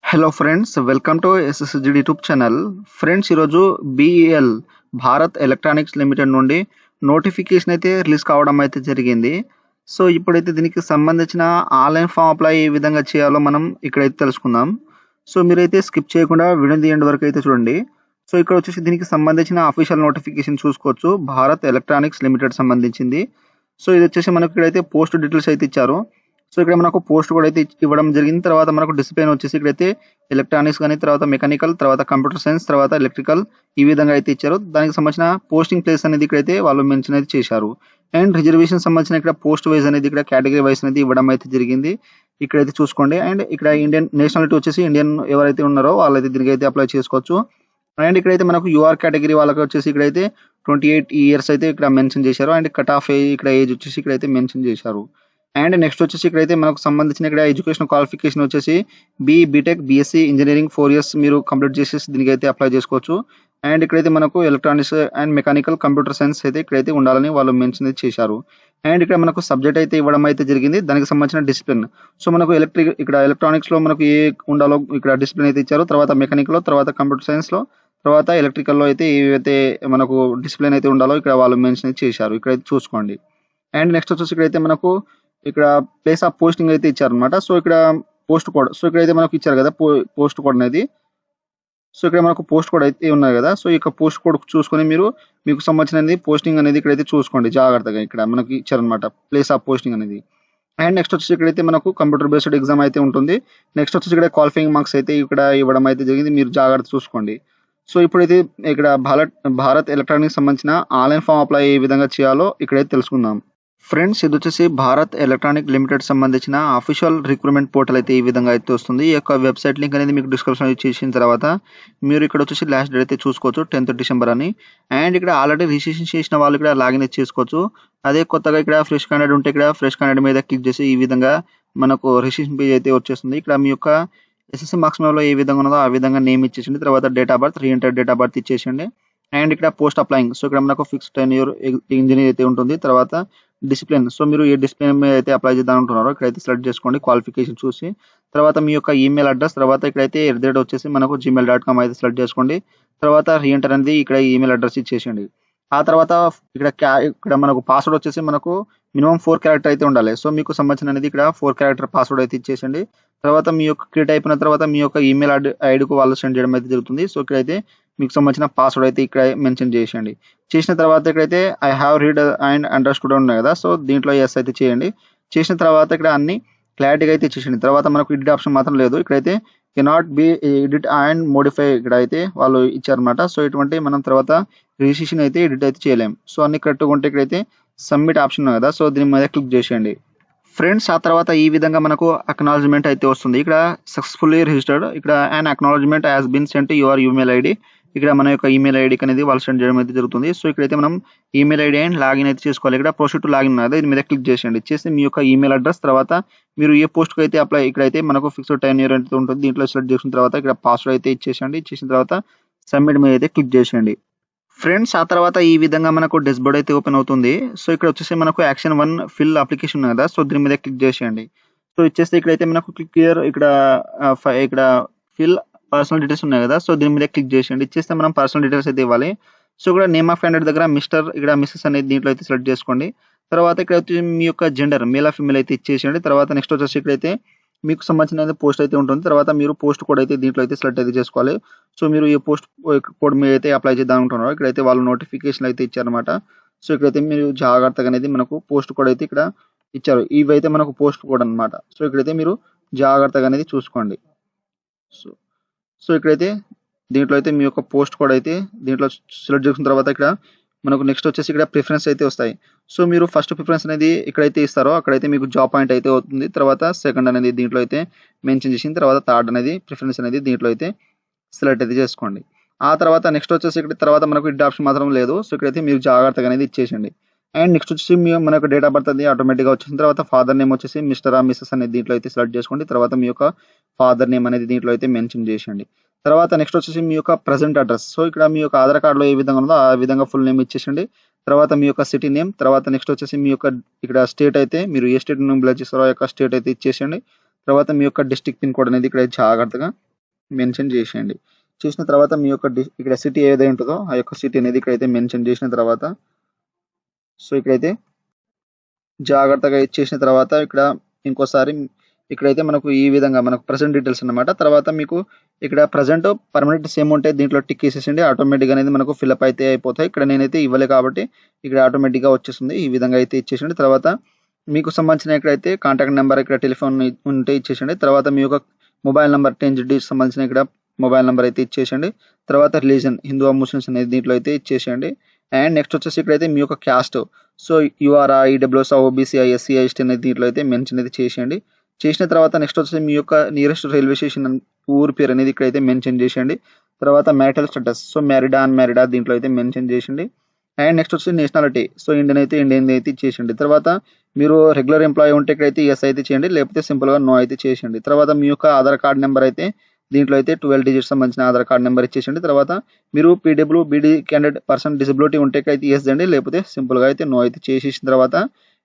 Hello friends, welcome to ఎస్ఎస్జిడి YouTube channel. Friends, ఈరోజు BEL Bharat electronics limited నుండి notification అయితే release కావడం అయితే జరిగింది. సో ఇప్పుడైతే దీనికి సంబంధించిన ఆన్లైన్ ఫామ్ అప్లై ఏ విధంగా చేయాలో మనం ఇక్కడైతే తెలుసుకుందాం. సో మీరైతే స్కిప్ చేయకుండా వీడియోని ఎండ్ వరకు అయితే చూడండి. సో ఇక్కడ వచ్చేసి దీనికి సంబంధించిన అఫీషియల్ నోటిఫికేషన్ చూసుకోవచ్చు, భారత్ ఎలక్ట్రానిక్స్ లిమిటెడ్ సంబంధించింది. సో ఇది వచ్చేసి మనకి ఇక్కడైతే పోస్ట్ డీటెయిల్స్ అయితే ఇచ్చారు. సో ఇక్కడ మనకు పోస్ట్ కూడా అయితే ఇవ్వడం జరిగింది. తర్వాత మనకు డిసిప్లిన్ వచ్చేసి ఇక్కడైతే ఎలక్ట్రానిక్స్ కానీ, తర్వాత మెకానికల్, తర్వాత కంప్యూటర్ సైన్స్, తర్వాత ఎలక్ట్రికల్, ఈ విధంగా అయితే ఇచ్చారు. దానికి సంబంధించిన పోస్టింగ్ ప్లేస్ అనేది ఇక్కడైతే వాళ్ళు మెన్షన్ అయితే చేశారు. అండ్ రిజర్వేషన్ సంబంధించిన ఇక్కడ పోస్ట్ వైజ్ అనేది ఇక్కడ కేటగిరీ వైజ్ అనేది ఇవ్వడం అయితే జరిగింది. ఇక్కడైతే చూసుకోండి. అండ్ ఇక్కడ ఇండియన్ నేషనాలిటీ వచ్చేసి ఇండియన్ ఎవరైతే ఉన్నారో వాళ్ళైతే దీనికి అయితే అప్లై చేసుకోవచ్చు. అండ్ ఇక్కడైతే మనకు యూఆర్ కేటగిరీ వాళ్ళకి వచ్చేసి ఇక్కడైతే 28 ఇయర్స్ అయితే ఇక్కడ మెన్షన్ చేశారు. అండ్ కట్ ఆఫ్ ఇక్కడ ఏజ్ వచ్చేసి ఇక్కడైతే మెన్షన్ చేశారు. అండ్ నెక్స్ట్ వచ్చేసి ఇక్కడైతే మనకు సంబంధించిన ఇక్కడ ఎడ్యుకేషన్ క్వాలిఫికేషన్ వచ్చేసి బీటెక్, బీఎస్సీ ఇంజనీరింగ్ 4 ఇయర్స్ మీరు కంప్లీట్ చేసేసి దీనికైతే అప్లై చేసుకోవచ్చు. అండ్ ఇక్కడైతే మనకు electronics and mechanical, computer science అయితే ఇక్కడైతే ఉండాలని వాళ్ళు మెన్షన్ చేశారు. అండ్ ఇక్కడ మనకు సబ్జెక్ట్ అయితే ఇవ్వడం అయితే జరిగింది, దానికి సంబంధించిన డిసిప్లిన్. సో మనకు ఇక్కడ ఎలక్ట్రానిక్స్ లో మనకు ఏ ఉండాలో ఇక్కడ డిసిప్లిన్ అయితే ఇచ్చారు. తర్వాత మెకానికల్ లో, తర్వాత కంప్యూటర్ సైన్స్ లో, తర్వాత ఎలక్ట్రికల్ లో అయితే ఏవైతే మనకు డిసిప్లిన్ అయితే ఉండాలో ఇక్కడ వాళ్ళు మెన్షన్ చేశారు. ఇక్కడైతే చూసుకోండి. అండ్ నెక్స్ట్ వచ్చేసి ఇక్కడైతే మనకు ఇక్కడ ప్లేస్ ఆఫ్ పోస్టింగ్ అయితే ఇచ్చారనమాట. సో ఇక్కడ పోస్ట్ కోడ్, సో ఇక్కడైతే మనకు ఇచ్చారు కదా పోస్ట్ కోడ్ అనేది. సో ఇక్కడ మనకు పోస్ట్ కోడ్ అయితే ఉన్నాయి కదా. సో ఇక పోస్ట్ కోడ్ చూసుకొని మీకు సంబంధించిన పోస్టింగ్ అనేది ఇక్కడైతే చూసుకోండి జాగ్రత్తగా. ఇక్కడ మనకి ఇచ్చారనమాట ప్లేస్ ఆఫ్ పోస్టింగ్ అనేది. అండ్ నెక్స్ట్ వచ్చేసి ఇక్కడైతే మనకు కంప్యూటర్ బేస్డ్ ఎగ్జామ్ అయితే ఉంటుంది. నెక్స్ట్ వచ్చేసి ఇక్కడ క్వాలిఫైయింగ్ మార్క్స్ అయితే ఇక్కడ ఇవ్వడం అయితే జరిగింది, మీరు జాగ్రత్త చూసుకోండి. సో ఇప్పుడైతే ఇక్కడ భారత్ ఎలక్ట్రానిక్స్ సంబంధించిన ఆన్లైన్ ఫామ్ అప్లై ఏ విధంగా చేయాలో ఇక్కడైతే తెలుసుకుందాం. ఫ్రెండ్స్, ఇది వచ్చేసి భారత్ ఎలక్ట్రానిక్ లిమిటెడ్ సంబంధించిన అఫీషియల్ రిక్రూట్మెంట్ పోర్టల్ అయితే ఈ విధంగా అయితే వస్తుంది. ఈ యొక్క వెబ్సైట్ లింక్ అనేది మీకు డిస్క్రిప్షన్ చేసిన తర్వాత మీరు ఇక్కడ వచ్చేసి లాస్ట్ డేట్ అయితే చూసుకోవచ్చు, 10th December అని. అండ్ ఇక్కడ ఆల్రెడీ రిజిస్ట్రేషన్ చేసిన వాళ్ళు ఇక్కడ లాగిన్ అయితే చేసుకోవచ్చు. అదే కొత్తగా ఇక్కడ ఫ్రెష్ క్యాండిడేట్ ఉంటే ఇక్కడ ఫ్రెష్ క్యాండిడేట్ మీద క్లిక్ చేసి ఈ విధంగా మనకు రిజిస్ట్రేషన్ పేజ్ అయితే వచ్చేస్తుంది. ఇక్కడ మీ యొక్క ఎస్ఎస్సి మార్క్స్ లో ఏ విధంగా ఉన్నదో ఆ విధంగా నేమ్ ఇచ్చేసింది, తర్వాత date of birth, re-enter date of birth ఇచ్చేసిండి. అండ్ ఇక్కడ పోస్ట్ అప్లయింగ్, సో ఇక్కడ మనకు ఫిక్స్డ్ టెన్యూర్ ఇంజనీర్ అయితే ఉంటుంది. తర్వాత డిసిప్లిన్, సో మీరు ఏ డిసిప్లిన్ మీద అయితే అప్లై చేద్దాం అంటున్నారో ఇక్కడైతే సెలెక్ట్ చేసుకోండి క్వాలిఫికేషన్ చూసి. తర్వాత మీ యొక్క ఈమెయిల్ అడ్రస్, తర్వాత ఇక్కడైతే @ వచ్చేసి మనకు gmail.com అయితే సెలెక్ట్ చేసుకోండి. తర్వాత రీఎంటర్ అనేది ఇక్కడ ఈమెయిల్ అడ్రస్ ఇచ్చేసేయండి. ఆ తర్వాత ఇక్కడ మనకు పాస్వర్డ్ వచ్చేసి మనకు మినిమం 4 క్యారెక్టర్ అయితే ఉండాలి. సో మీకు సంబంధించిన అనేది ఇక్కడ 4 క్యారెక్టర్ పాస్వర్డ్ అయితే ఇచ్చేసండి. తర్వాత మీ యొక్క క్రియేట్ అయిపోయిన తర్వాత మీ యొక్క ఈమెయిల్ ఐడికి వాళ్ళు సెండ్ చేయడం అయితే జరుగుతుంది. సో ఇక్కడైతే మీకు సంబంధించిన పాస్వర్డ్ అయితే ఇక్కడ మెన్షన్ చేసేయండి. చేసిన తర్వాత ఇక్కడైతే I have read and understood ఉన్నాయి కదా, సో దీంట్లో ఎస్ అయితే చేయండి. చేసిన తర్వాత ఇక్కడ అన్ని క్లారిటీగా అయితే ఇచ్చేసండి. తర్వాత మనకు ఎడిట్ ఆప్షన్ మాత్రం లేదు. ఇక్కడైతే cannot be edit and modify ఇక్కడ అయితే వాళ్ళు ఇచ్చారనమాట. సో ఇటువంటి మనం తర్వాత రిజిస్ట్రేషన్ అయితే ఎడిట్ అయితే చేయలేం. సో అన్ని కరెక్ట్గా ఉంటే ఇక్కడైతే సబ్మిట్ ఆప్షన్ ఉంది కదా, సో దీని మీద క్లిక్ చేసేయండి. ఫ్రెండ్స్, ఆ తర్వాత ఈ విధంగా మనకు అక్నాలజ్మెంట్ అయితే వస్తుంది. ఇక్కడ సక్సెస్ఫుల్లీ రిజిస్టర్డ్, ఇక్కడ and acknowledgement has been sent to your email ID. ఇక్కడ మన యొక్క ఈమెయిల్ ఐడికి అనేది వాళ్ళు సెండ్ చేయడం అయితే జరుగుతుంది. సో ఇక్కడైతే మనం ఈమెయిల్ ఐడి అండ్ లాగిన్ అయితే చేసుకోవాలి. ఇక్కడ ప్రొసీడ్ టు లాగిన్ ఉన్నది, దీని మీద క్లిక్ చేసేయండి. చేసి మీ యొక్క ఈమెయిల్ అడ్రస్, తర్వాత మీరు ఏ పోస్ట్కి అయితే అప్లై, ఇక్కడైతే మనకు ఫిక్స్డ్ టెన్యూర్ అయితే ఉంటుంది, దీంట్లో సెలెక్ట్ చేసిన తర్వాత ఇక్కడ పాస్వర్డ్ అయితే ఇచ్చేసేయండి. ఇచ్చేసిన తర్వాత సబ్మిట్ మీద అయితే క్లిక్ చేసేయండి. ఫ్రెండ్స్, ఆ తర్వాత ఈ విధంగా మనకు డాష్బోర్డ్ అయితే ఓపెన్ అవుతుంది. సో ఇక్కడ వచ్చేసి మనకు యాక్షన్ 1 ఫిల్ అప్లికేషన్ ఉంది కదా, సో దీని మీద క్లిక్ చేసేయండి. సో ఇచ్చేస్తే ఇక్కడైతే మనకు క్లిక్ హియర్ ఇక్కడ ఫిల్ పర్సనల్ డీటెయిల్స్ ఉన్నాయి కదా, సో దీని మీద క్లిక్ చేసేయండి. ఇచ్చేస్తే మనం పర్సనల్ డీటెయిల్స్ అయితే ఇవ్వాలి. సో ఇక్కడ నేమ్ ఆఫ్ క్యాండిడేట్ దగ్గర మిస్టర్, ఇక్కడ మిస్సెస్ అనేది దీంట్లో అయితే సెలెక్ట్ చేసుకోండి. తర్వాత ఇక్కడ వచ్చి మీ యొక్క జెండర్ మేల్ ఆర్ ఫీమేల్ అయితే ఇచ్చేసేయండి. తర్వాత నెక్స్ట్ వచ్చేసి ఇక్కడైతే మీకు సంబంధించిన పోస్ట్ అయితే ఉంటుంది. తర్వాత మీరు పోస్ట్ కోడ్ అయితే దీంట్లో అయితే సెలెక్ట్ అయితే చేసుకోవాలి. సో మీరు ఈ పోస్ట్ కోడ్ మీద అయితే అప్లై చేద్దాం అనుకుంటున్నారో ఇక్కడైతే వాళ్ళు నోటిఫికేషన్ అయితే ఇచ్చారనమాట. సో ఇక్కడైతే మీరు జాగ్రత్తగా అనేది మనకు పోస్ట్ కోడ్ అయితే ఇక్కడ ఇచ్చారు. ఇవైతే మనకు పోస్ట్ కోడ్ అనమాట. సో ఇక్కడైతే మీరు జాగ్రత్తగా అనేది చూసుకోండి. సో సో ఇక్కడైతే దీంట్లో అయితే మీ యొక్క పోస్ట్ కోడ్ అయితే దీంట్లో సెలెక్ట్ చేసిన తర్వాత ఇక్కడ మనకు నెక్స్ట్ వచ్చేసి ఇక్కడ ప్రిఫరెన్స్ అయితే వస్తాయి. సో మీరు ఫస్ట్ ప్రిఫరెన్స్ అనేది ఎక్కడైతే ఇస్తారో అక్కడైతే మీకు జాబ్ పాయింట్ అయితే అవుతుంది. తర్వాత సెకండ్ అనేది దీంట్లో అయితే మెన్షన్ చేసిన తర్వాత థర్డ్ అనేది ప్రిఫరెన్స్ అనేది దీంట్లో అయితే సెలెక్ట్ అయితే చేసుకోండి. ఆ తర్వాత నెక్స్ట్ వచ్చేసి ఇక్కడ తర్వాత మనకు ఎడిట్ ఆప్షన్ మాత్రం లేదు. సో ఇక్కడైతే మీరు జాగ్రత్తగా అనేది ఇచ్చేసండి. అండ్ నెక్స్ట్ వచ్చేసి మనకు డేట్ ఆఫ్ బర్త్ అది ఆటోమేటిక్గా వచ్చేసిన తర్వాత ఫాదర్ నేమ్ వచ్చేసి మిస్టర్ మిస్సెస్ అనేది దీంట్లో అయితే సెలెక్ట్ చేసుకోండి. తర్వాత మీ యొక్క ఫాదర్ నేమ్ అనేది దీంట్లో అయితే మెన్షన్ చేసేయండి. తర్వాత నెక్స్ట్ వచ్చేసి మీ యొక్క ప్రజెంట్ అడ్రస్, సో ఇక్కడ మీ యొక్క ఆధార్ కార్డులో ఏ విధంగా ఉందో ఆ విధంగా ఫుల్ నేమ్ ఇచ్చేసండి. తర్వాత మీ యొక్క సిటీ నేమ్, తర్వాత నెక్స్ట్ వచ్చేసి మీ యొక్క ఇక్కడ స్టేట్ అయితే మీరు ఏ స్టేట్ నుండి బిలాంగ్ చేస్తారో ఆ యొక్క స్టేట్ అయితే ఇచ్చేసండి. తర్వాత మీ యొక్క డిస్ట్రిక్ట్ పిన్ కోడ్ అనేది ఇక్కడ జాగ్రత్తగా మెన్షన్ చేసేయండి. చేసిన తర్వాత మీ యొక్క ఇక్కడ సిటీ ఏదైతే ఉంటుందో ఆ యొక్క సిటీ అనేది ఇక్కడైతే మెన్షన్ చేసిన తర్వాత సో ఇక్కడైతే జాగ్రత్తగా ఇచ్చేసిన తర్వాత ఇక్కడ ఇంకోసారి ఇక్కడైతే మనకు ఈ విధంగా మనకు ప్రెజెంట్ డీటెయిల్స్ అన్నమాట. తర్వాత మీకు ఇక్కడ ప్రెజెంట్ పర్మనెంట్ సేమ్ ఉంటే దీంట్లో టిక్ వేసేసండి. ఆటోమేటిక్‌గా అనేది మనకు ఫిల్అప్ అయితే అయిపోతాయి. ఇక్కడ నేనైతే ఇవ్వలే కాబట్టి ఇక్కడ ఆటోమేటిక్‌గా వచ్చేస్తుంది. ఈ విధంగా అయితే ఇచ్చేసండి. తర్వాత మీకు సంబంధించిన ఇక్కడైతే కాంటాక్ట్ నెంబర్ ఇక్కడ టెలిఫోన్ ఉంటే ఇచ్చేసండి. తర్వాత మీ యొక్క మొబైల్ నంబర్ 10 డిజిట్స్ సంబంధించిన ఇక్కడ మొబైల్ నంబర్ అయితే ఇచ్చేసండి. తర్వాత రిలీజియన్ హిందూ ఆర్ ముస్లిమ్స్ అనేది దీంట్లో అయితే ఇచ్చేసేయండి. అండ్ నెక్స్ట్ వచ్చేసి ఇక్కడైతే మీ యొక్క caste so UR, EWS, OBC, SC, ST అనేది దీంట్లో అయితే మెన్షన్ అయితే చేసేయండి. చేసిన తర్వాత నెక్స్ట్ వచ్చేసి మీ యొక్క నియరెస్ట్ రైల్వే స్టేషన్ ఊరి పేరు అనేది ఇక్కడైతే మెన్షన్ చేసేయండి. తర్వాత మ్యారిటల్ స్టేటస్ సో మ్యారీడా అన్‌మ్యారీడా దీంట్లో అయితే మెన్షన్ చేసేయండి. అండ్ నెక్స్ట్ వచ్చేసి నేషనాలిటీ సో ఇండియన్ అయితే ఇండియన్ అయితే ఇచ్చేసేయండి. తర్వాత మీరు రెగ్యులర్ ఎంప్లాయీ ఉంటే ఇక్కడైతే యెస్ అయితే చేయండి. లేకపోతే సింపుల్‌గా నో అయితే చేసేయండి. తర్వాత మీ యొక్క ఆధార్ కార్డ్ నెంబర్ అయితే దీంట్లో అయితే 12 డిజిట్స్ సంబంధించిన ఆధార్ కార్డ్ నెంబర్ ఇచ్చేసేయండి. తర్వాత మీరు బీడీ క్యాండిడేట్ పర్సన్ డిసబిలిటీ ఉంటే అయితే యెస్ అండి. లేకపోతే సింపుల్‌గా అయితే నో అయితే చేసేసిన తర్వాత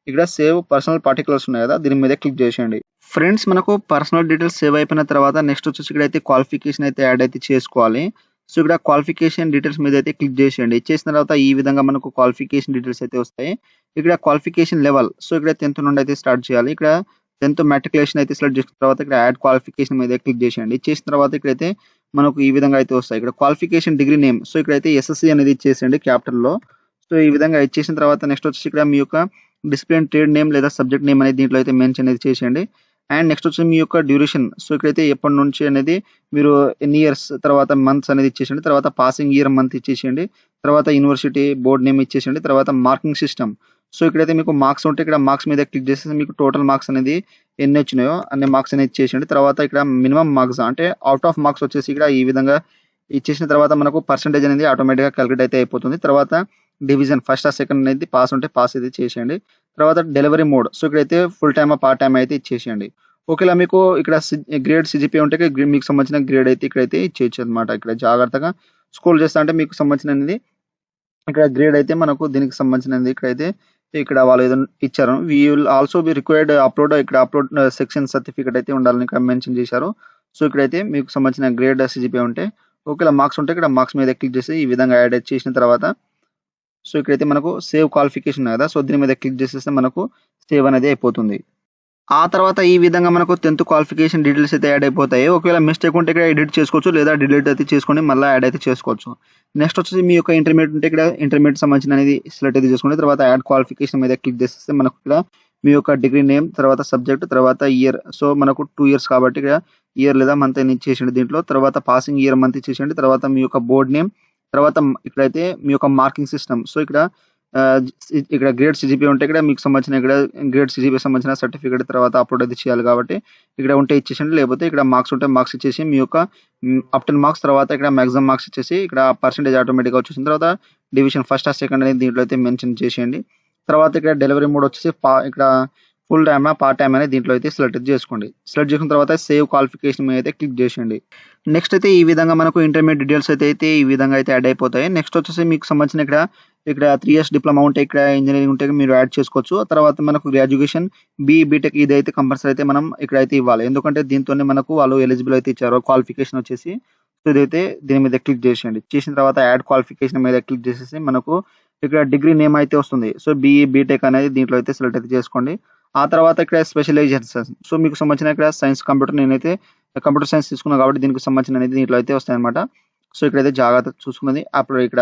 ఇక్కడ సేవ్ పర్సనల్ పార్టికులర్స్ ఉన్నాయి కదా! దీని మీద క్లిక్ చేసేయండి. ఫ్రెండ్స్ మనకు పర్సనల్ డీటెయిల్స్ సేవ్ అయిపోయిన తర్వాత నెక్స్ట్ వచ్చేసి ఇక్కడైతే క్వాలిఫికేషన్ అయితే యాడ్ అయితే చేసుకోవాలి. సో ఇక్కడ క్వాలిఫికేషన్ డీటెయిల్స్ మీద అయితే క్లిక్ చేసేయండి. చేసిన తర్వాత ఈ విధంగా మనకు క్వాలిఫికేషన్ డీటెయిల్స్ అయితే వస్తాయి. ఇక్కడ క్వాలిఫికేషన్ లెవెల్ సో ఇక్కడ 10th నుండి అయితే స్టార్ట్ చేయాలి. ఇక్కడ 10th మెట్రికులేషన్ అయితే సెలెక్ట్ చేసిన తర్వాత ఇక్కడ యాడ్ క్వాలిఫికేషన్ మీద క్లిక్ చేసేయండి. చేసిన తర్వాత ఇక్కడైతే మనకు ఈ విధంగా అయితే వస్తాయి. ఇక్కడ క్వాలిఫికేషన్ డిగ్రీ నేమ్ సో ఇక్కడైతే ఎస్ఎస్సి అనేది ఇచ్చేసేయండి క్యాపిటల్‌లో. సో ఈ విధంగా ఇచ్చేసిన తర్వాత నెక్స్ట్ వచ్చేసి ఇక్కడ మీ యొక్క డిసిప్లిన్ ట్రేడ్ నేమ్ లేదా సబ్జెక్ట్ నేమ్ అనేది దీంట్లో అయితే మెన్షన్ అనేది చేసేయండి. అండ్ నెక్స్ట్ వచ్చి మీ యొక్క డ్యూరేషన్ సో ఇక్కడైతే ఎప్పటి నుంచి అనేది మీరు ఎన్ని ఇయర్స్ తర్వాత మంత్స్ అనేది ఇచ్చేసేయండి. తర్వాత పాసింగ్ ఇయర్ మంత్ ఇచ్చేసేయండి. తర్వాత యూనివర్సిటీ బోర్డ్ నేమ్ ఇచ్చేసేయండి. తర్వాత మార్కింగ్ సిస్టమ్ సో ఇక్కడైతే మీకు మార్క్స్ ఉంటే ఇక్కడ మార్క్స్ మీద క్లిక్ చేసేసి మీకు టోటల్ మార్క్స్ అనేది ఎన్ని వచ్చినాయో అన్ని మార్క్స్ అనేది ఇచ్చేసేయండి. తర్వాత ఇక్కడ మినిమం మార్క్స్ అంటే అవుట్ ఆఫ్ మార్క్స్ వచ్చేసి ఇక్కడ ఈ విధంగా ఇచ్చేసిన తర్వాత మనకు పర్సెంటేజ్ అనేది ఆటోమేటిక్‌గా కాలిక్యులేట్ అయితే అయిపోతుంది. తర్వాత డివిజన్ ఫస్ట్ ఆర్ సెకండ్ అనేది పాస్ ఉంటే పాస్ అయితే చేసేయండి. తర్వాత డెలివరీ మోడ్ సో ఇక్కడైతే ఫుల్ టైమా పార్ట్ టైమ్ అయితే ఇచ్చేసేయండి. ఒకవేళ మీకు ఇక్కడ గ్రేడ్ సిజిపిఏ ఉంటే మీకు సంబంధించిన గ్రేడ్ అయితే ఇక్కడైతే ఇచ్చేయచ్చు అనమాట. ఇక్కడ జాగ్రత్తగా స్క్రోల్ చేస్తా అంటే మీకు సంబంధించినది ఇక్కడ గ్రేడ్ అయితే మనకు దీనికి సంబంధించినది ఇక్కడైతే ఇక్కడ వాళ్ళు ఏదో ఇచ్చారు. We will also be required upload ఇక్కడ అప్లోడ్ సెక్షన్ సర్టిఫికేట్ అయితే ఉండాలని ఇక్కడ మెన్షన్ చేశారు. సో ఇక్కడైతే మీకు సంబంధించిన గ్రేడ్ సిజిపిఏ ఉంటే ఒకవేళ మార్క్స్ ఉంటే ఇక్కడ మార్క్స్ మీద క్లిక్ చేసి ఈ విధంగా యాడ్ చేసిన తర్వాత సో ఇక్కడైతే మనకు సేవ్ క్వాలిఫికేషన్ ఉంది కదా! సో దీని మీద క్లిక్ చేసేస్తే మనకు సేవ్ అనేది అయిపోతుంది. ఆ తర్వాత ఈ విధంగా మనకు 10th క్వాలిఫికేషన్ డీటెయిల్స్ అయితే యాడ్ అయిపోతాయి. ఒకవేళ మిస్టేక్ ఉంటే ఇక్కడ ఎడిట్ చేసుకోవచ్చు లేదా డిలీట్ అయితే చేసుకొని మళ్ళీ యాడ్ అయితే చేసుకోవచ్చు. నెక్స్ట్ వచ్చేసి మీ యొక్క ఇంటర్మీడియేట్ ఉంటే ఇక్కడ ఇంటర్మీడియేట్ సంబంధించిన అనేది సెలెక్ట్ అయితే చేసుకోండి. తర్వాత యాడ్ క్వాలిఫికేషన్ మీద క్లిక్ చేసేస్తే మనకు ఇక్కడ మీ యొక్క డిగ్రీ నేమ్ తర్వాత సబ్జెక్ట్ తర్వాత ఇయర్ సో మనకు 2 ఇయర్స్ కాబట్టి ఇక్కడ ఇయర్ లేదా మంత్ అని ఇచ్చేసేయండి దీంట్లో. తర్వాత పాసింగ్ ఇయర్ మంత్ ఇచ్చేసేయండి. తర్వాత మీ యొక్క బోర్డ్ నేమ్ తర్వాత ఇక్కడైతే మీ యొక్క మార్కింగ్ సిస్టమ్ సో ఇక్కడ ఇక్కడ గ్రేడ్ సిజిపిఏ ఉంటే ఇక్కడ మీకు సంబంధించిన ఇక్కడ గ్రేడ్ సిజిపిఏ సంబంధించిన సర్టిఫికేట్ తర్వాత అప్లోడ్ అయితే చేయాలి కాబట్టి ఇక్కడ ఉంటే ఇచ్చేసేయండి. లేకపోతే ఇక్కడ మార్క్స్ ఉంటే మార్క్స్ ఇచ్చేసి మీ యొక్క అప్ టు మార్క్స్ తర్వాత ఇక్కడ మాక్సిమం మార్క్స్ ఇచ్చేసి ఇక్కడ పర్సెంటేజ్ ఆటోమేటిక్‌గా వచ్చేసిన తర్వాత డివిజన్ ఫస్ట్ ఆర్ సెకండ్ అనేది దీంట్లో అయితే మెన్షన్ చేసేయండి. తర్వాత ఇక్కడ డెలివరీ మోడ్ వచ్చేసి ఇక్కడ ఫుల్ టైమా పార్ట్ టైమ్ అనేది దీంట్లో అయితే సెలెక్ట్ చేసుకోండి. సెలెక్ట్ చేసిన తర్వాత సేవ్ క్వాలిఫికేషన్ మీద అయితే క్లిక్ చేసేయండి. నెక్స్ట్ అయితే ఈ విధంగా మనకు ఇంటర్మీడియేట్ డీటెయిల్స్ అయితే ఈ విధంగా అయితే యాడ్ అయిపోతాయి. నెక్స్ట్ వచ్చేసి మీకు సంబంధించిన ఇక్కడ 3 ఇయర్స్ డిప్లొమా ఉంటే ఇక్కడ ఇంజినీరింగ్ ఉంటే మీరు యాడ్ చేసుకోవచ్చు. తర్వాత మనకు గ్రాడ్యుయేషన్ బీటెక్ ఇదైతే కంపల్సరీ అయితే మనం ఇక్కడైతే ఇవ్వాలి. ఎందుకంటే దీంతోనే మనకు వాళ్ళు ఎలిజిబుల్ అయితే ఇచ్చారు. క్వాలిఫికేషన్ వచ్చేసి సో ఇదైతే దీని మీద క్లిక్ చేసేయండి. చేసిన తర్వాత యాడ్ క్వాలిఫికేషన్ మీద క్లిక్ చేసేసి మనకు ఇక్కడ డిగ్రీ నేమ్ అయితే వస్తుంది. సో బీటెక్ అనేది దీంట్లో అయితే సెలెక్ట్ అయితే చేసుకోండి. ఆ తర్వాత ఇక్కడ స్పెషలైజేషన్స్ సో మీకు సంబంధించిన ఇక్కడ సైన్స్ కంప్యూటర్ నేనైతే కంప్యూటర్ సైన్స్ తీసుకున్నాను కాబట్టి దీనికి సంబంధించిన అనేది దీంట్లో అయితే వస్తాయన్నమాట. సో ఇక్కడైతే జాగ్రత్త చూసుకున్నది అప్పుడు ఇక్కడ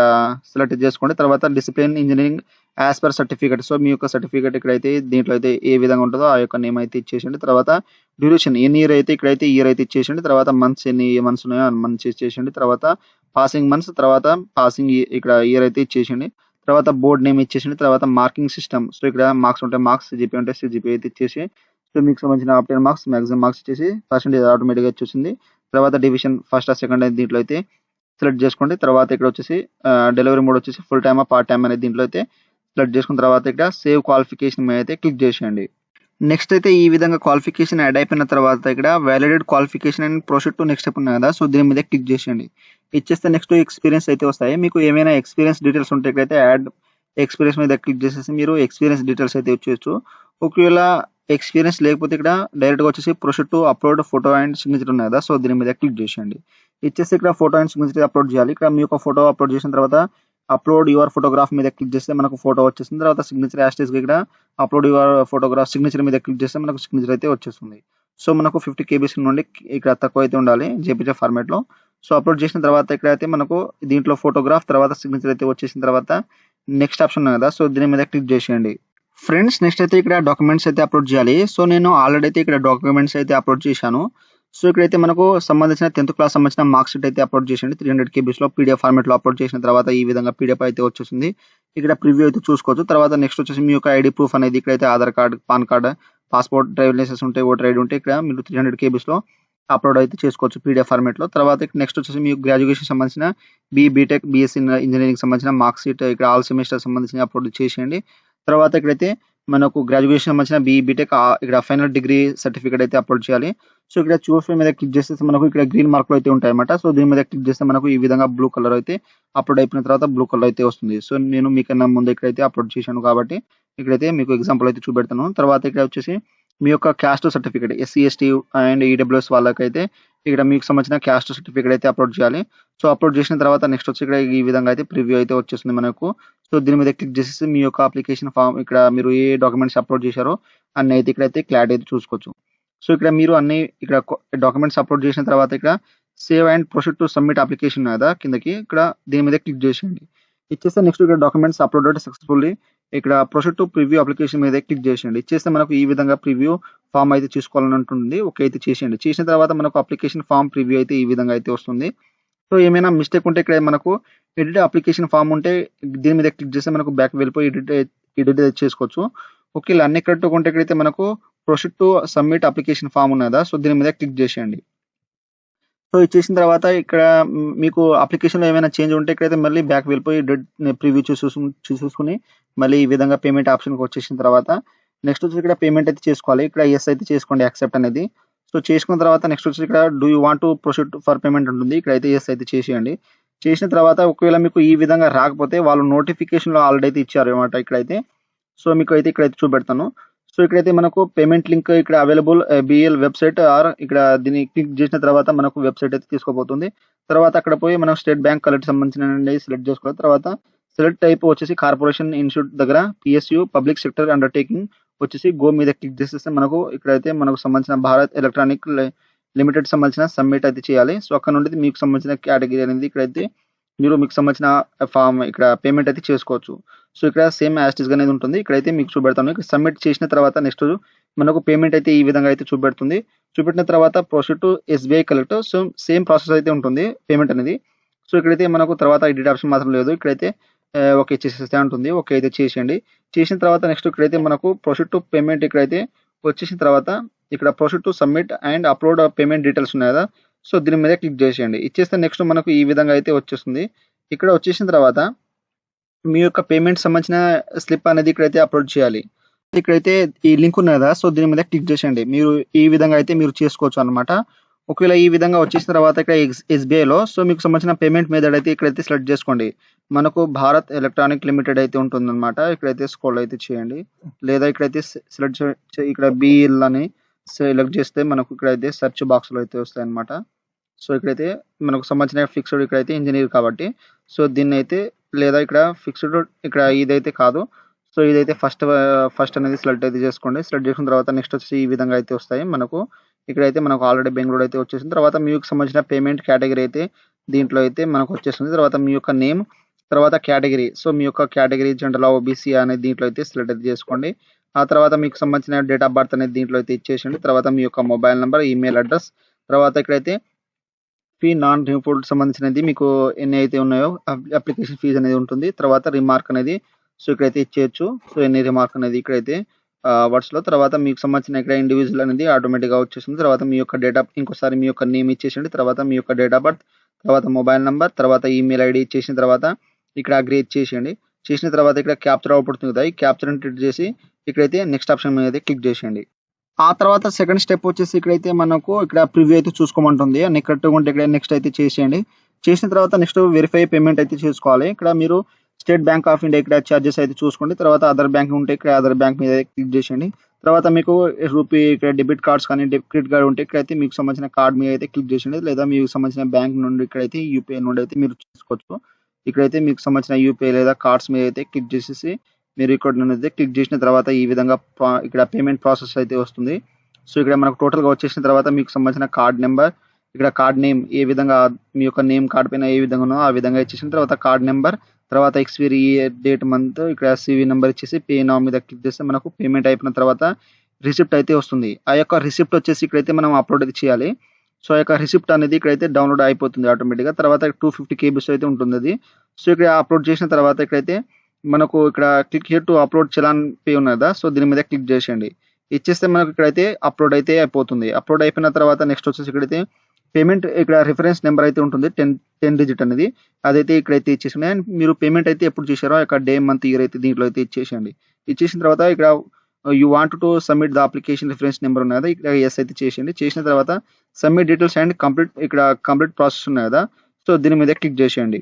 సెలెక్ట్ చేసుకోండి. తర్వాత discipline engineering as per certificate so మీ యొక్క సర్టిఫికేట్ ఇక్కడైతే దీంట్లో అయితే ఏ విధంగా ఉంటుందో ఆ యొక్క నేమ్ అయితే ఇచ్చేసేయండి. తర్వాత డ్యూరేషన్ ఎన్ని ఇయర్ అయితే ఇక్కడైతే ఇయర్ అయితే ఇచ్చేసేయండి. తర్వాత మంత్స్ ఎన్ని మంత్స్ ఉన్నాయో అన్ని మంత్స్ ఇచ్చేసేయండి. తర్వాత పాసింగ్ మంత్స్ తర్వాత పాసింగ్ ఇక్కడ ఇయర్ అయితే ఇచ్చేసేయండి. తర్వాత బోర్డ్ నేమ్ ఇచ్చేసేయండి. తర్వాత మార్కింగ్ సిస్టమ్ సో ఇక్కడ మార్క్స్ ఉంటే మార్క్స్ సిజిపిఏ ఉంటే సిజిపిఏ అయితే ఇచ్చేసి సో మీకు సంబంధించిన up to marks maximum marks ఇచ్చేసి పర్సెంటేజ్ ఆటోమేటిక్‌గా వచ్చేసింది. తర్వాత డివిజన్ ఫస్ట్ ఆర్ సెకండ్ అనేది దీంట్లో అయితే సెలెక్ట్ చేసుకోండి. తర్వాత ఇక్కడ వచ్చేసి డెలివరీ మోడ్ వచ్చేసి ఫుల్ టైమా పార్ట్ టైమ్ అనేది దీంట్లో అయితే సెలెక్ట్ చేసుకున్న తర్వాత ఇక్కడ సేవ్ క్వాలిఫికేషన్ మీద అయితే క్లిక్ చేసేయండి. నెక్స్ట్ అయితే ఈ విధంగా క్వాలిఫికేషన్ యాడ్ అయిపోయిన తర్వాత ఇక్కడ validate qualification and proceed to next step ఉన్నాయి కదా! సో దీని మీద క్లిక్ చేసేయండి. ఇచ్చేస్తే నెక్స్ట్ ఎక్స్‌పీరియన్స్ అయితే వస్తాయి. మీకు ఏమైనా ఎక్స్‌పీరియన్స్ డీటెయిల్స్ ఉంటే ఇక్కడైతే యాడ్ ఎక్స్‌పీరియన్స్ మీద క్లిక్ చేసేసి మీరు ఎక్స్‌పీరియన్స్ డీటెయిల్స్ అయితే ఇచ్చేయొచ్చు. ఒకవేళ ఎక్స్పీరియన్స్ లేకపోతే ఇక్కడ డైరెక్ట్గా వచ్చేసి proceed to upload photo and signature ఉన్నాయి కదా, సో దీని మీద క్లిక్ చేసేయండి. ఇచ్చేసి ఇక్కడ ఫోటో అండ్ సిగ్నేచర్ అప్లోడ్ చేయాలి. ఇక్కడ మీ యొక్క ఫోటో అప్లోడ్ చేసిన తర్వాత అప్లోడ్ యువర్ ఫోటోగ్రాఫ్ మీద క్లిక్ చేస్తే మనకు ఫోటో వచ్చేసింది. తర్వాత సిగ్నేచర్ యాస్టేజ్గా ఇక్కడ అప్లోడ్ యువర్ ఫోటోగ్రాఫ్ సిగ్నేచర్ మీద క్లిక్ చేస్తే మనకు సిగ్నేచర్ అయితే వచ్చేస్తుంది. సో మనకు 50 KB నుండి ఇక్కడ తక్కువ అయితే ఉండాలి జేపీజే ఫార్మాట్లో. సో అప్లోడ్ చేసిన తర్వాత ఇక్కడైతే మనకు దీంట్లో ఫోటోగ్రాఫ్ తర్వాత సిగ్నేచర్ అయితే వచ్చేసిన తర్వాత నెక్స్ట్ ఆప్షన్ ఉంది కదా, సో దీని మీద క్లిక్ చేసేయండి. ఫ్రెండ్స్ నెక్స్ట్ అయితే ఇక్కడ డాక్యుమెంట్స్ అయితే అప్లోడ్ చేయాలి. సో నేను ఆల్రెడీ అయితే ఇక్కడ డాక్యుమెంట్స్ అయితే అప్లోడ్ చేశాను. సో ఇక్కడైతే మనకు సంబంధించిన 10th క్లాస్ సంబంధించిన మార్క్ షీట్ అయితే అప్లోడ్ చేయండి. 300 KBs పీడిఎఫ్ ఫార్మాట్లో అప్లోడ్ చేసిన తర్వాత ఈ విధంగా పీడిఎఫ్ అయితే వచ్చేసింది. ఇక్కడ ప్రివ్యూ అయితే చూసుకోవచ్చు. తర్వాత నెక్స్ట్ వచ్చేసి మీ యొక్క ఐడి ప్రూఫ్ అనేది ఇక్కడైతే Aadhaar card, PAN card, passport, driving licence ఉంటే, ఓటర్ ఐడి ఉంటే ఇక్కడ మీరు 300 KBs అప్లోడ్ అయితే చేసుకోవచ్చు పీడిఎఫ్ ఫార్మాట్లో. తర్వాత నెక్స్ట్ వచ్చేసి మీకు గ్రాడ్యుయేషన్ సంబంధించిన బీటెక్, బీఎస్సీ ఇంజనీరింగ్ సంబంధించిన మార్క్ షీట్ ఇక్కడ ఆల్ సెమిస్టర్ సంబంధించిన అప్లోడ్ చేసేయండి. తర్వాత ఇక్కడైతే మనకు గ్రాడ్యుయేషన్ సంబంధించిన బీటెక్ ఇక్కడ ఫైనల్ డిగ్రీ సర్టిఫికేట్ అయితే అప్లోడ్ చేయాలి. సో ఇక్కడ చూస్ మీద క్లిక్ చేస్తే మనకు ఇక్కడ గ్రీన్ మార్కులు అయితే ఉంటాయి అన్నమాట. సో దీని మీద క్లిక్ చేస్తే మనకు ఈ విధంగా బ్లూ కలర్ అయితే అప్లోడ్ అయిపోయిన తర్వాత బ్లూ కలర్ అయితే వస్తుంది. సో నేను మీకన్నా ముందు ఇక్కడైతే అప్లోడ్ చేశాను కాబట్టి ఇక్కడైతే మీకు ఎగ్జాంపుల్ అయితే చూపెడతాను. తర్వాత ఇక్కడ వచ్చేసి మీ యొక్క caste certificate SC, ST and EWS వాళ్ళకైతే ఇక్కడ మీకు సంబంధించిన క్యాస్ట్ సర్టిఫికేట్ అయితే అప్లోడ్ చేయాలి. సో అప్లోడ్ చేసిన తర్వాత నెక్స్ట్ వచ్చి ఇక్కడ ఈ విధంగా అయితే ప్రివ్యూ అయితే వచ్చేస్తుంది మనకు. సో దీని మీద క్లిక్ చేసేసి మీ యొక్క అప్లికేషన్ ఫామ్ ఇక్కడ మీరు ఏ డాక్యుమెంట్స్ అప్లోడ్ చేశారో అన్ని అయితే ఇక్కడైతే క్లారిటీ అయితే చూసుకోవచ్చు. సో ఇక్కడ మీరు అన్ని ఇక్కడ డాక్యుమెంట్స్ అప్లోడ్ చేసిన తర్వాత ఇక్కడ save and proceed to submit application కదా కిందకి ఇక్కడ దీని మీద క్లిక్ చేసేయండి. ఇచ్చేస్తే నెక్స్ట్ ఇక్కడ డాక్యుమెంట్స్ అప్లోడెడ్ సక్సెస్ఫుల్లీ ఇక్కడ ప్రొసీడ్ టు ప్రివ్యూ అప్లికేషన్ మీద క్లిక్ చేసేయండి. ఇచ్చేస్తే మనకు ఈ విధంగా ప్రివ్యూ ఫామ్ అయితే చూసుకోవాలని ఉంటుంది. ఓకే అయితే చేసేయండి. చేసిన తర్వాత మనకు అప్లికేషన్ ఫామ్ ప్రివ్యూ అయితే ఈ విధంగా అయితే వస్తుంది. సో ఏమైనా మిస్టేక్ ఉంటే ఇక్కడ మనకు ఎడిట్ అప్లికేషన్ ఫామ్ ఉంటే దీని మీద క్లిక్ చేస్తే మనకు బ్యాక్ వెళ్ళిపోయి ఎడిట్ చేసుకోవచ్చు. ఓకే ఇలా అన్ని కరెక్ట్గా ఉంటే ఇక్కడైతే మనకు proceed to submit application form ఉన్నదా, సో దీని మీద క్లిక్ చేసేయండి. సో ఇది చేసిన తర్వాత ఇక్కడ మీకు అప్లికేషన్లో ఏమైనా చేంజ్ ఉంటే ఇక్కడైతే మళ్ళీ బ్యాక్ వెళ్ళిపోయి ప్రివ్యూ చూసుకుని మళ్ళీ ఈ విధంగా పేమెంట్ ఆప్షన్కి వచ్చేసిన తర్వాత నెక్స్ట్ వచ్చి ఇక్కడ పేమెంట్ అయితే చేసుకోవాలి. ఇక్కడ ఎస్ అయితే చేసుకోండి యాక్సెప్ట్ అనేది. సో చేసుకున్న తర్వాత నెక్స్ట్ వచ్చి ఇక్కడ do you want to proceed for payment ఉంటుంది. ఇక్కడైతే ఎస్ అయితే చేసేయండి. చేసిన తర్వాత ఒకవేళ మీకు ఈ విధంగా రాకపోతే వాళ్ళు నోటిఫికేషన్లో ఆల్రెడీ అయితే ఇచ్చారు అనమాట ఇక్కడైతే. సో మీకు అయితే ఇక్కడైతే చూపెడతాను. సో ఇక్కడైతే మనకు పేమెంట్ లింక్ ఇక్కడ అవైలబుల్ బిఎల్ వెబ్సైట్ ఆర్ ఇక్కడ దీన్ని క్లిక్ చేసిన తర్వాత మనకు వెబ్సైట్ అయితే తీసుకోబోతుంది. తర్వాత అక్కడ పోయి మనం స్టేట్ బ్యాంక్ కలెక్ట్ సంబంధించిన సెలెక్ట్ చేసుకోవాలి. తర్వాత సెలెక్ట్ టైప్ వచ్చేసి కార్పొరేషన్ ఇన్స్టిట్యూట్ దగ్గర పిఎస్యు పబ్లిక్ సెక్టర్ అండర్టేకింగ్ వచ్చేసి గో మీద క్లిక్ చేసేస్తే మనకు ఇక్కడైతే మనకు సంబంధించిన భారత్ ఎలక్ట్రానిక్ లిమిటెడ్ సంబంధించిన సబ్మిట్ అయితే చేయాలి. సో అక్కడ నుండి మీకు సంబంధించిన కేటగిరీ అనేది ఇక్కడైతే మీరు మీకు సంబంధించిన ఫామ్ ఇక్కడ పేమెంట్ అయితే చేసుకోవచ్చు. సో ఇక్కడ సేమ్ యాస్టిస్ అనేది ఉంటుంది. ఇక్కడైతే మీకు చూపెడతాను. ఇక్కడ సబ్మిట్ చేసిన తర్వాత నెక్స్ట్ మనకు పేమెంట్ అయితే ఈ విధంగా అయితే చూపెడుతుంది. చూపెట్టిన తర్వాత proceed to SBI collect. So same process అయితే ఉంటుంది పేమెంట్ అనేది. సో ఇక్కడైతే మనకు తర్వాత ఎడిట్ ఆప్షన్ మాత్రం లేదు. ఇక్కడైతే ఓకే చేసేస్తే ఉంటుంది. ఓకే అయితే చేసేయండి. చేసిన తర్వాత నెక్స్ట్ ఇక్కడైతే మనకు ప్రొసీడ్ టు పేమెంట్ ఇక్కడైతే వచ్చేసిన తర్వాత ఇక్కడ proceed to submit and upload payment details ఉన్నాయి కదా, సో దీని మీద క్లిక్ చేసేయండి. ఇచ్చేస్తే నెక్స్ట్ మనకు ఈ విధంగా అయితే వచ్చేస్తుంది. ఇక్కడ వచ్చేసిన తర్వాత మీ యొక్క పేమెంట్ సంబంధించిన స్లిప్ అనేది ఇక్కడైతే అప్లోడ్ చేయాలి. ఇక్కడైతే ఈ లింక్ ఉంది కదా, సో దీని మీద క్లిక్ చేసేయండి. మీరు ఈ విధంగా అయితే మీరు చేసుకోవచ్చు అనమాట. ఒకవేళ ఈ విధంగా వచ్చేసిన తర్వాత ఇక్కడ ఎస్బీఐలో సో మీకు సంబంధించిన పేమెంట్ మెథడ్ అయితే ఇక్కడైతే సెలెక్ట్ చేసుకోండి. మనకు భారత్ ఎలక్ట్రానిక్ లిమిటెడ్ అయితే ఉంటుందన్నమాట. ఇక్కడైతే స్క్రోల్ అయితే చేయండి. లేదా ఇక్కడైతే సెలెక్ట్ ఇక్కడ బిఎల్ అని సెలెక్ట్ చేస్తే మనకు ఇక్కడైతే సెర్చ్ బాక్స్లో అయితే వస్తాయి అనమాట. సో ఇక్కడైతే మనకు సంబంధించిన ఫిక్స్డ్ ఇక్కడైతే ఇంజనీర్ కాబట్టి సో దీన్ని అయితే లేదా ఇక్కడ ఫిక్స్డ్ ఇక్కడ ఇదైతే కాదు. సో ఇదైతే ఫస్ట్ అనేది సెలెక్ట్ అయితే చేసుకోండి. సెలెక్ట్ చేసుకున్న తర్వాత నెక్స్ట్ వచ్చి ఈ విధంగా అయితే వస్తాయి మనకు. ఇక్కడైతే మనకు ఆల్రెడీ బెంగళూరు అయితే వచ్చేసింది. తర్వాత మీకు సంబంధించిన పేమెంట్ కేటగిరీ అయితే దీంట్లో అయితే మనకు వచ్చేస్తుంది. తర్వాత మీ యొక్క నేమ్ తర్వాత కేటగిరీ సో మీ యొక్క కేటగిరీ జనరల్ ఓబీసీ అనేది దీంట్లో అయితే సెలెక్ట్ అయితే చేసుకోండి. ఆ తర్వాత మీకు సంబంధించిన డేట్ ఆఫ్ బర్త్ అనేది దీంట్లో అయితే ఇచ్చేసండి. తర్వాత మీ యొక్క మొబైల్ నెంబర్, ఈమెయిల్ అడ్రస్, తర్వాత ఇక్కడైతే ఫీ నాన్ రిఫండ్ సంబంధించినది మీకు ఎన్ని అయితే ఉన్నాయో అప్లికేషన్ ఫీజు అనేది ఉంటుంది. తర్వాత రిమార్క్ అనేది సో ఇక్కడైతే ఇచ్చేయచ్చు. సో ఎన్ని రిమార్క్ అనేది ఇక్కడైతే వర్డ్స్లో తర్వాత మీకు సంబంధించిన ఇక్కడ ఇండివిజువల్ అనేది ఆటోమేటిక్గా వచ్చేస్తుంది. తర్వాత మీ యొక్క డేట్ ఆఫ్ ఇంకోసారి మీ యొక్క నేమ్ ఇచ్చేసండి. తర్వాత మీ యొక్క డేట్ ఆఫ్ బర్త్, తర్వాత మొబైల్ నెంబర్, తర్వాత ఈమెయిల్ ఐడి ఇచ్చేసిన తర్వాత ఇక్కడ అగ్రీ చేసేయండి. చేసిన తర్వాత ఇక్కడ క్యాప్చర్ అవుతుంది కదా, ఈ క్యాప్చర్ క్లిక్ చేసి ఇక్కడైతే నెక్స్ట్ ఆప్షన్ మీద అయితే క్లిక్ చేసేయండి. ఆ తర్వాత సెకండ్ స్టెప్ వచ్చేసి ఇక్కడైతే మనకు ఇక్కడ ప్రివ్యూ అయితే చూసుకోమంటుంది. అన్ని కరెక్ట్గా ఉంటే ఇక్కడ నెక్స్ట్ అయితే చేసేయండి. చేసిన తర్వాత నెక్స్ట్ వెరిఫై పేమెంట్ అయితే చేసుకోవాలి. ఇక్కడ మీరు స్టేట్ బ్యాంక్ ఆఫ్ ఇండియా ఇక్కడ ఛార్జెస్ అయితే చూసుకోండి. తర్వాత అదర్ బ్యాంక్ ఉంటే ఇక్కడ అదర్ బ్యాంక్ మీద క్లిక్ చేసేయండి. తర్వాత మీకు రూపీ ఇక్కడ డెబిట్ కార్డ్స్ కానీ క్రెడిట్ కార్డ్ ఉంటే ఇక్కడైతే మీకు సంబంధించిన కార్డ్ మీద అయితే క్లిక్ చేసేయండి. లేదా మీకు సంబంధించిన బ్యాంక్ నుండి ఇక్కడైతే యూపీఐ నుండి అయితే మీరు చేసుకోవచ్చు. ఇక్కడైతే మీకు సంబంధించిన యూపీఐ లేదా కార్డ్స్ మీద అయితే క్లిక్ చేసేసి మీరు ఇక్కడ నుండి అయితే క్లిక్ చేసిన తర్వాత ఈ విధంగా ఇక్కడ పేమెంట్ ప్రాసెస్ అయితే వస్తుంది. సో ఇక్కడ మనకు టోటల్గా వచ్చేసిన తర్వాత మీకు సంబంధించిన కార్డ్ నెంబర్, ఇక్కడ కార్డ్ నేమ్ ఏ విధంగా మీ యొక్క నేమ్ కార్డ్ పైన ఏ విధంగా ఉన్నో ఆ విధంగా ఇచ్చేసిన తర్వాత కార్డ్ నెంబర్, తర్వాత ఎక్స్పైరీ డేట్ మంత్, ఇక్కడ సివి నెంబర్ ఇచ్చేసి పే నౌ మీద క్లిక్ చేస్తే మనకు పేమెంట్ అయిపోయిన తర్వాత రిసిప్ట్ అయితే వస్తుంది. ఆ యొక్క రిసిప్ట్ వచ్చేసి ఇక్కడైతే మనం అప్లోడ్ అయితే చేయాలి. సో ఆ యొక్క రిసిప్ట్ అనేది ఇక్కడైతే డౌన్లోడ్ అయిపోతుంది ఆటోమేటిక్గా. తర్వాత 250 KB అయితే ఉంటుంది అది. సో ఇక్కడ అప్లోడ్ చేసిన తర్వాత ఇక్కడైతే మనకు ఇక్కడ click here to upload challan pay ఉన్నది కదా, సో దీని మీద క్లిక్ చేసేయండి. ఇచ్చేస్తే మనకు ఇక్కడైతే అప్లోడ్ అయితే అయిపోతుంది. అప్లోడ్ అయిపోయిన తర్వాత నెక్స్ట్ వచ్చేసి ఇక్కడైతే పేమెంట్ ఇక్కడ రిఫరెన్స్ నెంబర్ అయితే ఉంటుంది 10 డిజిట్ అనేది, అదైతే ఇక్కడైతే ఇచ్చేసింది. అండ్ మీరు పేమెంట్ అయితే ఎప్పుడు చేశారో ఇక్కడ డే మంత్ ఇయర్ అయితే దీంట్లో అయితే ఇచ్చేసేయండి. ఇచ్చేసిన తర్వాత ఇక్కడ you want to submit the application reference number ఉన్నది కదా, ఇక్కడ ఎస్ అయితే చేసేయండి. చేసిన తర్వాత submit details and complete process ఉన్నాయి కదా, సో దీని మీద క్లిక్ చేసేయండి.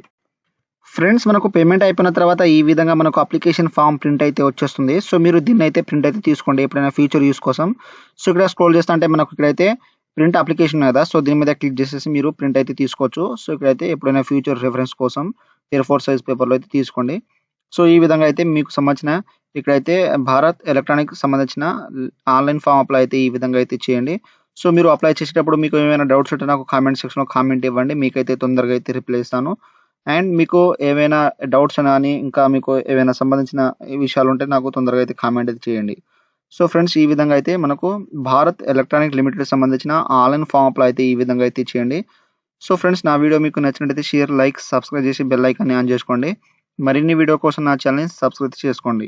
ఫ్రెండ్స్ మనకు పేమెంట్ అయిపోయిన తర్వాత ఈ విధంగా మనకు అప్లికేషన్ ఫామ్ ప్రింట్ అయితే వచ్చేస్తుంది. సో మీరు దీన్ని అయితే ప్రింట్ అయితే తీసుకోండి ఎప్పుడైనా ఫ్యూచర్ యూస్ కోసం. సో ఇక్కడ స్క్రోల్ చేస్తా అంటే మనకు ఇక్కడైతే ప్రింట్ అప్లికేషన్ కదా, సో దీని మీద క్లిక్ చేసేసి మీరు ప్రింట్ అయితే తీసుకోవచ్చు. సో ఇక్కడైతే ఎప్పుడైనా ఫ్యూచర్ రిఫరెన్స్ కోసం A4 సైజ్ పేపర్లో అయితే తీసుకోండి. సో ఈ విధంగా అయితే మీకు సంబంధించిన ఇక్కడైతే భారత్ ఎలక్ట్రానిక్ సంబంధించిన ఆన్లైన్ ఫామ్ అప్లై అయితే ఈ విధంగా అయితే చేయండి. సో మీరు అప్లై చేసేటప్పుడు మీకు ఏమైనా డౌట్స్ ఉంటే నాకు కామెంట్ సెక్షన్లో కామెంట్ ఇవ్వండి, మీకైతే తొందరగా అయితే రిప్లై ఇస్తాను. అండ్ మీకు ఏవైనా డౌట్స్ కానీ ఇంకా మీకు ఏవైనా సంబంధించిన విషయాలు ఉంటే నాకు తొందరగా అయితే కామెంట్ అయితే చేయండి. సో ఫ్రెండ్స్ ఈ విధంగా అయితే మనకు భారత్ ఎలక్ట్రానిక్ లిమిటెడ్ సంబంధించిన ఆన్లైన్ ఫామ్ అప్లై అయితే ఈ విధంగా అయితే చేయండి. సో ఫ్రెండ్స్ నా వీడియో మీకు నచ్చినట్లయితే షేర్, లైక్, సబ్స్క్రైబ్ చేసి బెల్ ఐకాన్ని ఆన్ చేసుకోండి. మరిన్ని వీడియో కోసం నా ఛానల్ని సబ్స్క్రైబ్ చేసుకోండి.